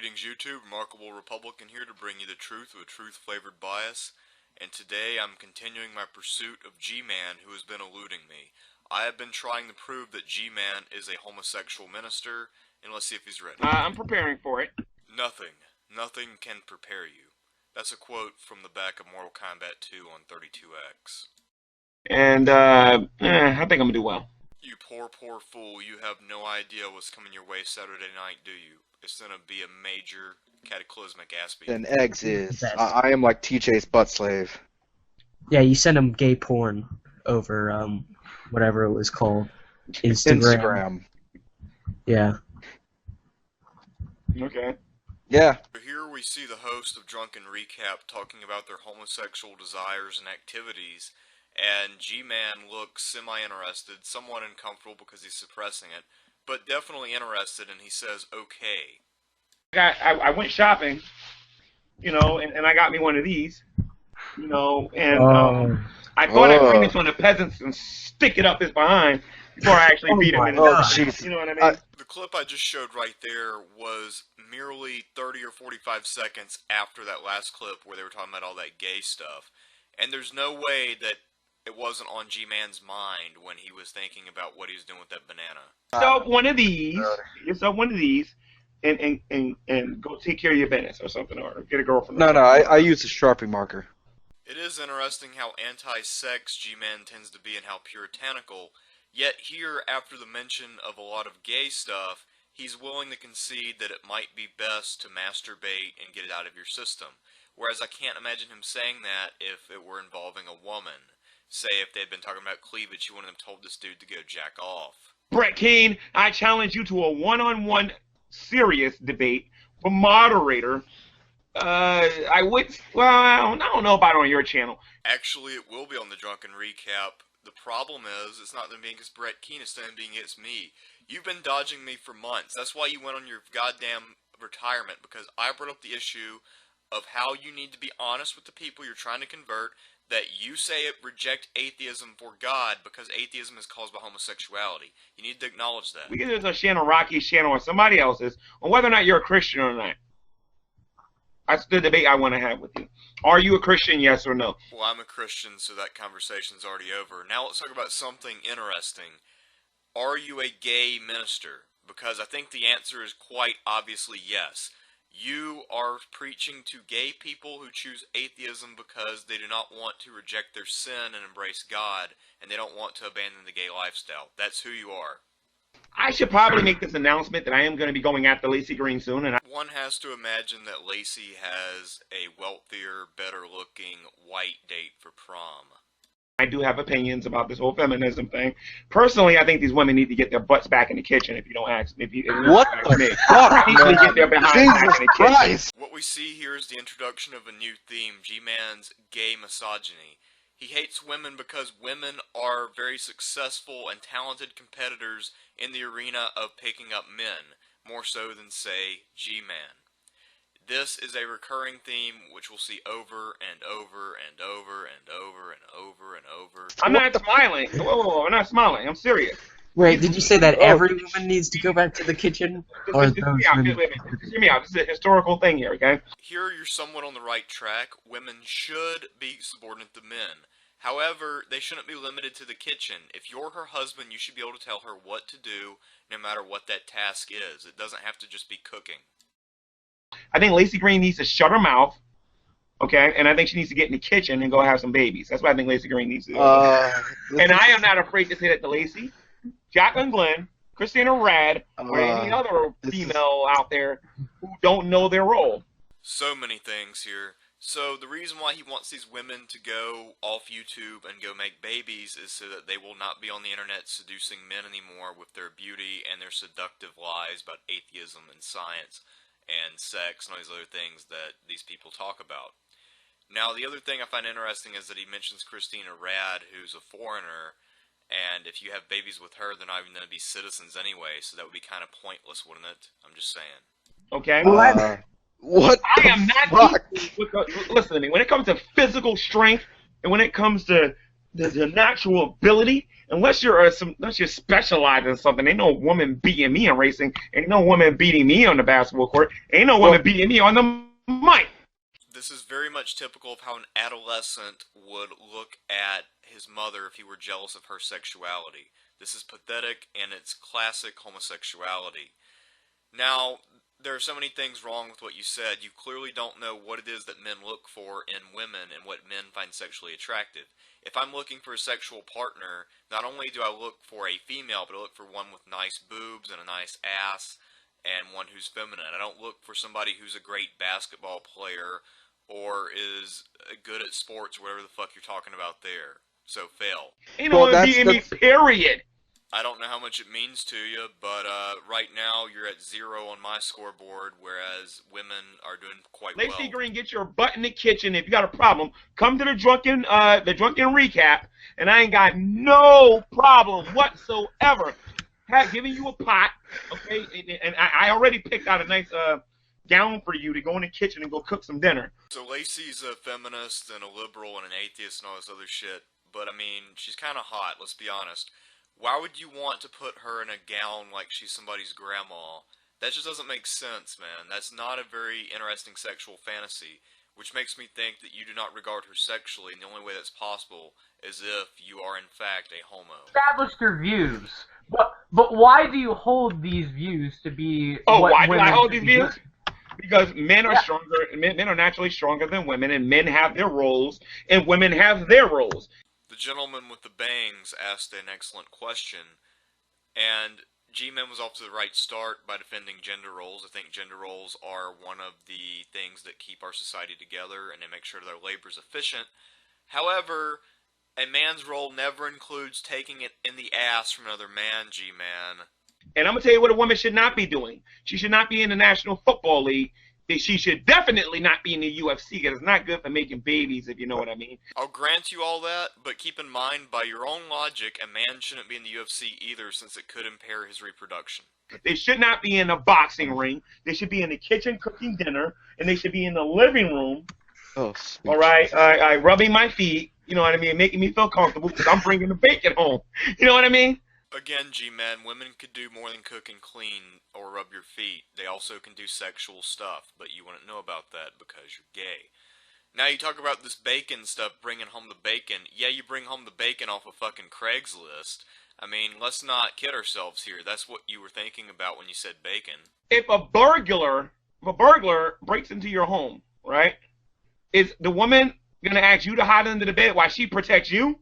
Greetings YouTube, Remarkable Republican here to bring you the truth with a truth-flavored bias, and today I'm continuing my pursuit of G-Man, who has been eluding me. I have been trying to prove that G-Man is a homosexual minister, and let's see if he's ready. I'm preparing for it. Nothing can prepare you. That's a quote from the back of Mortal Kombat 2 on 32X. And I think I'm gonna do well. You poor fool, you have no idea what's coming your way Saturday night, do you? It's gonna be a major cataclysmic ass beat. Then eggs is. I am like TJ's butt slave. Yeah, you send him gay porn over whatever it was called. Instagram. Yeah. Okay. Yeah. Here we see the host of Drunken Recap talking about their homosexual desires and activities, and G-Man looks semi-interested, somewhat uncomfortable because he's suppressing it, but definitely interested, and he says, okay. I went shopping, you know, and I got me one of these, you know, and I thought I'd bring this on the peasants and stick it up his behind before I actually beat him in the eye. You know what I mean? The clip I just showed right there was merely 30 or 45 seconds after that last clip where they were talking about all that gay stuff, and there's no way that it wasn't on G-Man's mind when he was thinking about what he was doing with that banana. So one of these, and go take care of your business or something, or get a girlfriend. No, I use a Sharpie marker. It is interesting how anti-sex G-Man tends to be and how puritanical, yet here, after the mention of a lot of gay stuff, he's willing to concede that it might be best to masturbate and get it out of your system. Whereas I can't imagine him saying that if it were involving a woman. Say if they'd been talking about cleavage, he wouldn't have told this dude to go jack off. Brett Keane, I challenge you to a one-on-one serious debate for moderator. I don't know about it on your channel. Actually, it will be on the Drunken Recap. The problem is, it's not them being against Brett Keane, it's them being against me. You've been dodging me for months. That's why you went on your goddamn retirement, because I brought up the issue of how you need to be honest with the people you're trying to convert, that you say it reject atheism for God because atheism is caused by homosexuality. You need to acknowledge that. We get this on channel, Rocky's channel, or somebody else's, on whether or not you're a Christian or not. That's the debate I want to have with you. Are you a Christian, yes or no? Well, I'm a Christian, so that conversation's already over. Now let's talk about something interesting. Are you a gay minister? Because I think the answer is quite obviously yes. You are preaching to gay people who choose atheism because they do not want to reject their sin and embrace God, and they don't want to abandon the gay lifestyle. That's who you are. I should probably make this announcement that I am going to be going after Lacey Green soon. And one has to imagine that Lacey has a wealthier, better-looking white date for prom. I do have opinions about this whole feminism thing. Personally, I think these women need to get their butts back in the kitchen. If you don't ask, what the fuck? Get their behind back in the Christ. What we see here is the introduction of a new theme: G-Man's gay misogyny. He hates women because women are very successful and talented competitors in the arena of picking up men, more so than, say, G-Man. This is a recurring theme which we'll see over and over and over and over and over and over. I'm not smiling. Whoa, I'm not smiling. I'm serious. Wait, did you say that every woman needs to go back to the kitchen? Just hear me out. This is a historical thing here, okay? Here you're somewhat on the right track. Women should be subordinate to men. However, they shouldn't be limited to the kitchen. If you're her husband, you should be able to tell her what to do, no matter what that task is. It doesn't have to just be cooking. I think Lacey Green needs to shut her mouth, okay? And I think she needs to get in the kitchen and go have some babies. That's what I think Lacey Green needs to do. And I am not afraid to say that to Lacey, Jacqueline Glenn, Christina Rad, or any other female out there who don't know their role. So many things here. So the reason why he wants these women to go off YouTube and go make babies is so that they will not be on the internet seducing men anymore with their beauty and their seductive lies about atheism and science and sex and all these other things that these people talk about. Now, the other thing I find interesting is that he mentions Christina Rad, who's a foreigner, and if you have babies with her, they're not even going to be citizens anyway, so that would be kind of pointless, wouldn't it? I'm just saying. Okay. What? I am not. Listen to me. When it comes to physical strength, and when it comes to the natural ability, unless you're unless you're specialized in something. Ain't no woman beating me in racing. Ain't no woman beating me on the basketball court. Ain't no woman beating me on the mic. This is very much typical of how an adolescent would look at his mother if he were jealous of her sexuality. This is pathetic, and it's classic homosexuality. Now, there are so many things wrong with what you said. You clearly don't know what it is that men look for in women and what men find sexually attractive. If I'm looking for a sexual partner, not only do I look for a female, but I look for one with nice boobs and a nice ass and one who's feminine. I don't look for somebody who's a great basketball player or is good at sports, whatever the fuck you're talking about there. So fail. Ain't no one beating me, period. I don't know how much it means to you, but right now you're at 0 on my scoreboard, whereas women are doing quite well. Lacey Green, get your butt in the kitchen. If you got a problem, come to the Drunken Recap, and I ain't got no problem whatsoever giving you a pot, okay? And I already picked out a nice gown for you to go in the kitchen and go cook some dinner. So Lacey's a feminist and a liberal and an atheist and all this other shit, but I mean, she's kind of hot, let's be honest. Why would you want to put her in a gown like she's somebody's grandma? That just doesn't make sense, man. That's not a very interesting sexual fantasy, which makes me think that you do not regard her sexually, and the only way that's possible is if you are in fact a homo. Established your views, but why do you hold these views to be? Why do I hold these views? Because men are stronger. Men are naturally stronger than women, and men have their roles, and women have their roles. The gentleman with the bangs asked an excellent question, and G-Man was off to the right start by defending gender roles. I think gender roles are one of the things that keep our society together, and they make sure that our labor is efficient. However, a man's role never includes taking it in the ass from another man, G-Man. And I'm going to tell you what a woman should not be doing. She should not be in the National Football League. She should definitely not be in the UFC because it's not good for making babies, if you know what I mean. I'll grant you all that, but keep in mind, by your own logic, a man shouldn't be in the UFC either since it could impair his reproduction. They should not be in a boxing ring. They should be in the kitchen cooking dinner, and they should be in the living room, all right, rubbing my feet, you know what I mean, making me feel comfortable because I'm bringing the bacon home. You know what I mean? Again, G-Man, women could do more than cook and clean or rub your feet. They also can do sexual stuff, but you wouldn't know about that because you're gay. Now you talk about this bacon stuff, bringing home the bacon. Yeah, you bring home the bacon off of fucking Craigslist. I mean, let's not kid ourselves here. That's what you were thinking about when you said bacon. If a burglar breaks into your home, right, is the woman going to ask you to hide under the bed while she protects you?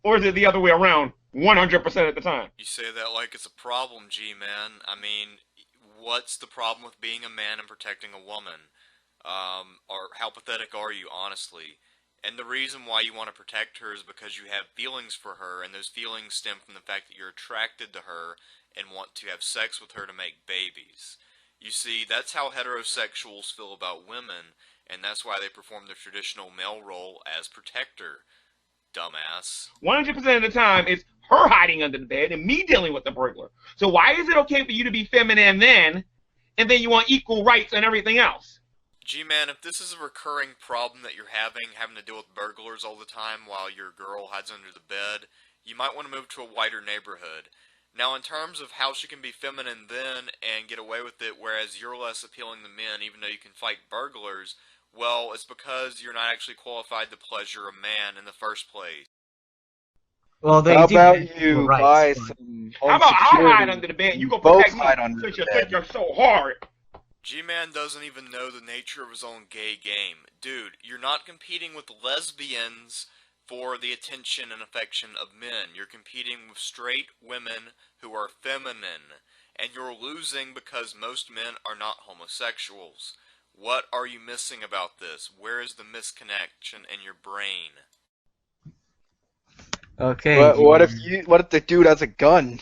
Or is it the other way around? 100% of the time. You say that like it's a problem, G-Man. I mean, what's the problem with being a man and protecting a woman? Or how pathetic are you, honestly? And the reason why you want to protect her is because you have feelings for her, and those feelings stem from the fact that you're attracted to her and want to have sex with her to make babies. You see, that's how heterosexuals feel about women, and that's why they perform the traditional male role as protector. Dumbass. 100% of the time, it's her hiding under the bed and me dealing with the burglar. So why is it okay for you to be feminine then, and then you want equal rights and everything else? G-Man, if this is a recurring problem that you're having to deal with burglars all the time while your girl hides under the bed, you might want to move to a whiter neighborhood. Now, in terms of how she can be feminine then and get away with it, whereas you're less appealing to men, even though you can fight burglars, well, it's because you're not actually qualified to pleasure a man in the first place. Well, they How do about you buy rights, some How about I hide under the bed? You go protect me since you think you're so hard. G-Man doesn't even know the nature of his own gay game. Dude, you're not competing with lesbians for the attention and affection of men. You're competing with straight women who are feminine. And you're losing because most men are not homosexuals. What are you missing about this? Where is the misconnection in your brain? Okay. What if the dude has a gun?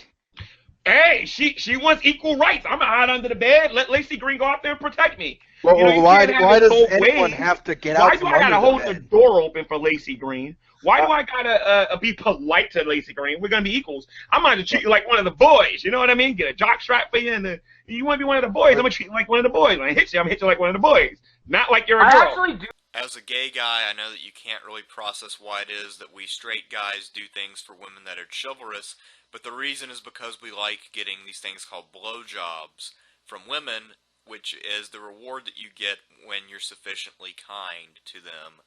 Hey, she wants equal rights. I'm gonna hide under the bed. Let Lacey Green go out there and protect me. Well, why does anyone have to get out? Why do I gotta hold the door open for Lacey Green? Why do I gotta be polite to Lacey Green? We're gonna be equals. I'm gonna treat you like one of the boys. You know what I mean? Get a jock strap for you, and you want to be one of the boys. I'm gonna treat you like one of the boys. When I hit you, I'm gonna hit you like one of the boys, not like you're a girl. I actually do. As a gay guy, I know that you can't really process why it is that we straight guys do things for women that are chivalrous, but the reason is because we like getting these things called blowjobs from women, which is the reward that you get when you're sufficiently kind to them,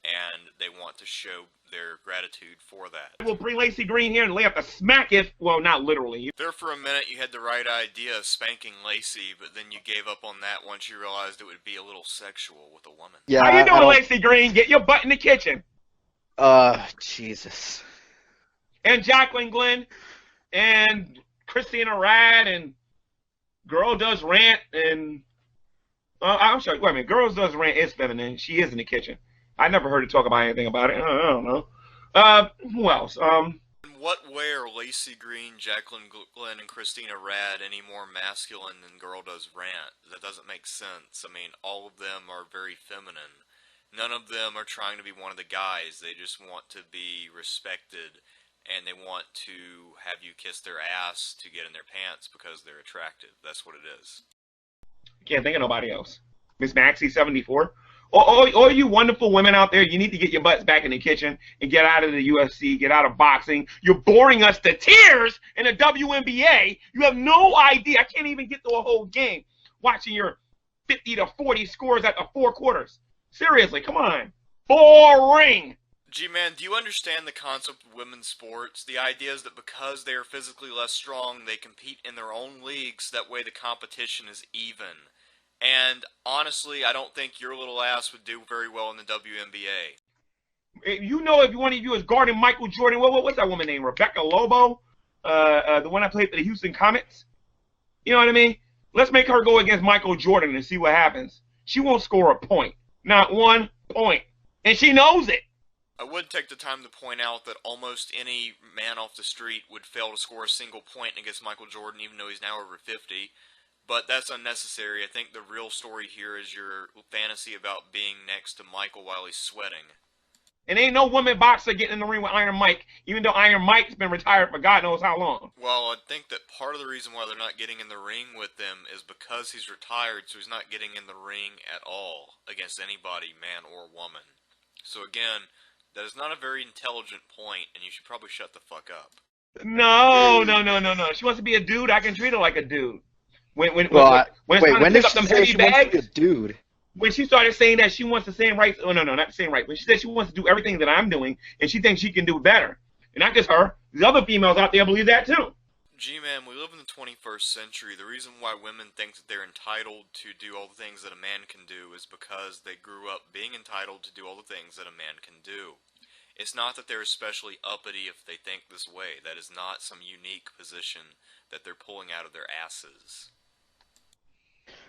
and they want to show their gratitude for that. We'll bring Lacey Green here and lay up a smack if, well, not literally. There for a minute you had the right idea of spanking Lacey, but then you gave up on that once you realized it would be a little sexual with a woman. Yeah, how you doing, Lacey Green? Get your butt in the kitchen. Jesus. And Jacqueline Glenn, and Christina Rad, and Girl Does Rant, and... I'm sorry, wait a minute. Girls Does Rant is feminine. She is in the kitchen. I never heard her talk about anything about it. I don't know. Who else? In what way are Lacey Green, Jacqueline Glenn, and Christina Rad any more masculine than Girl Does Rant? That doesn't make sense. I mean, all of them are very feminine. None of them are trying to be one of the guys. They just want to be respected, and they want to have you kiss their ass to get in their pants because they're attractive. That's what it is. Can't think of nobody else. Miss Maxie 74. All you wonderful women out there, you need to get your butts back in the kitchen and get out of the UFC, get out of boxing. You're boring us to tears in the WNBA. You have no idea. I can't even get through a whole game watching your 50 to 40 scores at the 4 quarters. Seriously, come on. Boring. G-Man, do you understand the concept of women's sports? The idea is that because they are physically less strong, they compete in their own leagues. That way the competition is even. And honestly, I don't think your little ass would do very well in the WNBA. You know, if one of you is guarding Michael Jordan, what's that woman name? Rebecca Lobo? The one I played for the Houston Comets? You know what I mean? Let's make her go against Michael Jordan and see what happens. She won't score a point. Not 1 point. And she knows it. I would take the time to point out that almost any man off the street would fail to score a single point against Michael Jordan, even though he's now over 50. But that's unnecessary. I think the real story here is your fantasy about being next to Michael while he's sweating. And ain't no woman boxer getting in the ring with Iron Mike, even though Iron Mike's been retired for God knows how long. Well, I think that part of the reason why they're not getting in the ring with them is because he's retired, so he's not getting in the ring at all against anybody, man or woman. So again, that is not a very intelligent point, and you should probably shut the fuck up. No. She wants to be a dude. I can treat her like a dude. When did she say she wants to be a dude? When she started saying that she wants the same rights, not the same rights, but she said she wants to do everything that I'm doing, and she thinks she can do better. And not just her, the other females out there believe that too. G-Man, we live in the 21st century. The reason why women think that they're entitled to do all the things that a man can do is because they grew up being entitled to do all the things that a man can do. It's not that they're especially uppity if they think this way. That is not some unique position that they're pulling out of their asses.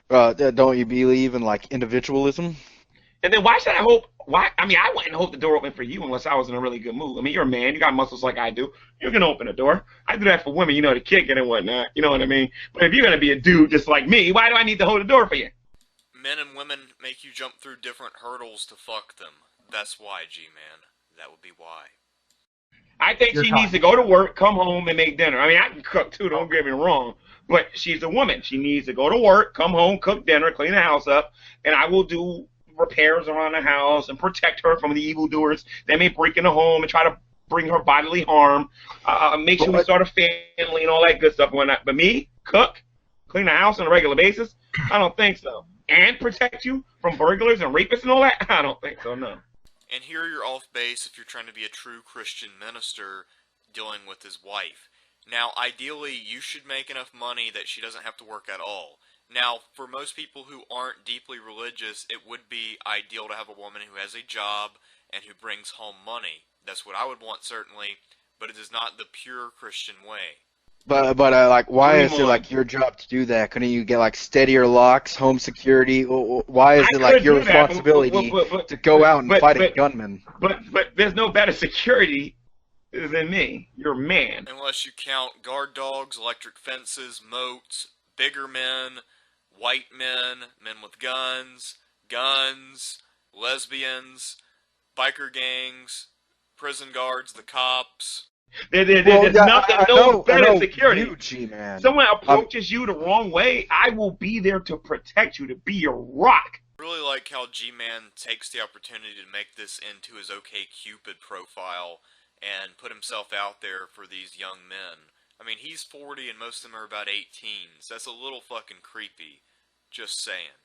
Don't you believe in, like, individualism? And then why should I hope? I wouldn't hold the door open for you unless I was in a really good mood. I mean, you're a man. You got muscles like I do. You're going to open the door. I do that for women, to kick it and whatnot. You know what I mean? But if you're going to be a dude just like me, why do I need to hold the door for you? Men and women make you jump through different hurdles to fuck them. That's why, G-Man. That would be why. I think she needs to go to work, come home, and make dinner. I mean, I can cook too, don't get me wrong. But she's a woman. She needs to go to work, come home, cook dinner, clean the house up, and I will do repairs around the house and protect her from the evildoers that may break in the home and try to bring her bodily harm, make sure we start a family and all that good stuff and whatnot. But me, cook, clean the house on a regular basis? I don't think so. And protect you from burglars and rapists and all that? I don't think so, no. And here you're off base if you're trying to be a true Christian minister dealing with his wife. Now, ideally, you should make enough money that she doesn't have to work at all. Now, for most people who aren't deeply religious, it would be ideal to have a woman who has a job and who brings home money. That's what I would want, certainly, but it is not the pure Christian way. But why is it, like, your job to do that? Couldn't you get, like, steadier locks, home security? Why is it, like, your responsibility to go out and fight a gunman? But there's no better security than me. You're a man. Unless you count guard dogs, electric fences, moats, bigger men, white men, men with guns, lesbians, biker gangs, prison guards, the cops. There's no better security. You, G-Man. Someone approaches you the wrong way, I will be there to protect you, to be your rock. Really like how G-Man takes the opportunity to make this into his OkCupid profile and put himself out there for these young men. I mean, he's 40 and most of them are about 18, so that's a little fucking creepy. Just saying.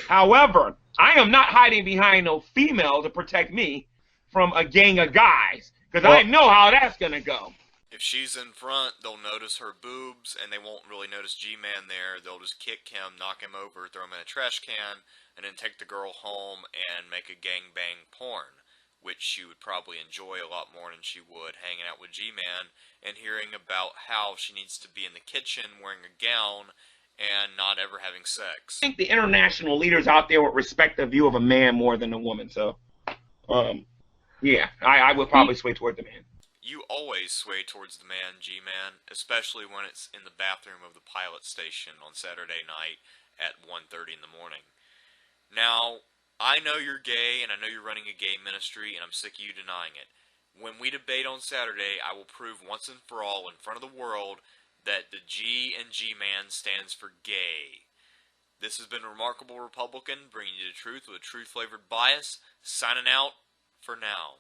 However, I am not hiding behind no female to protect me from a gang of guys, because I know how that's gonna go. If she's in front, they'll notice her boobs, and they won't really notice G-Man there. They'll just kick him, knock him over, throw him in a trash can, and then take the girl home and make a gangbang porn, which she would probably enjoy a lot more than she would hanging out with G-Man and hearing about how she needs to be in the kitchen wearing a gown and not ever having sex. I think the international leaders out there would respect the view of a man more than a woman, so, yeah, I would probably sway toward the man. You always sway towards the man, G-Man, especially when it's in the bathroom of the pilot station on Saturday night at 1:30 in the morning. Now, I know you're gay, and I know you're running a gay ministry, and I'm sick of you denying it. When we debate on Saturday, I will prove once and for all in front of the world that the G in G-Man stands for gay. This has been Remarkable Republican, bringing you the truth with a truth-flavored bias, signing out for now.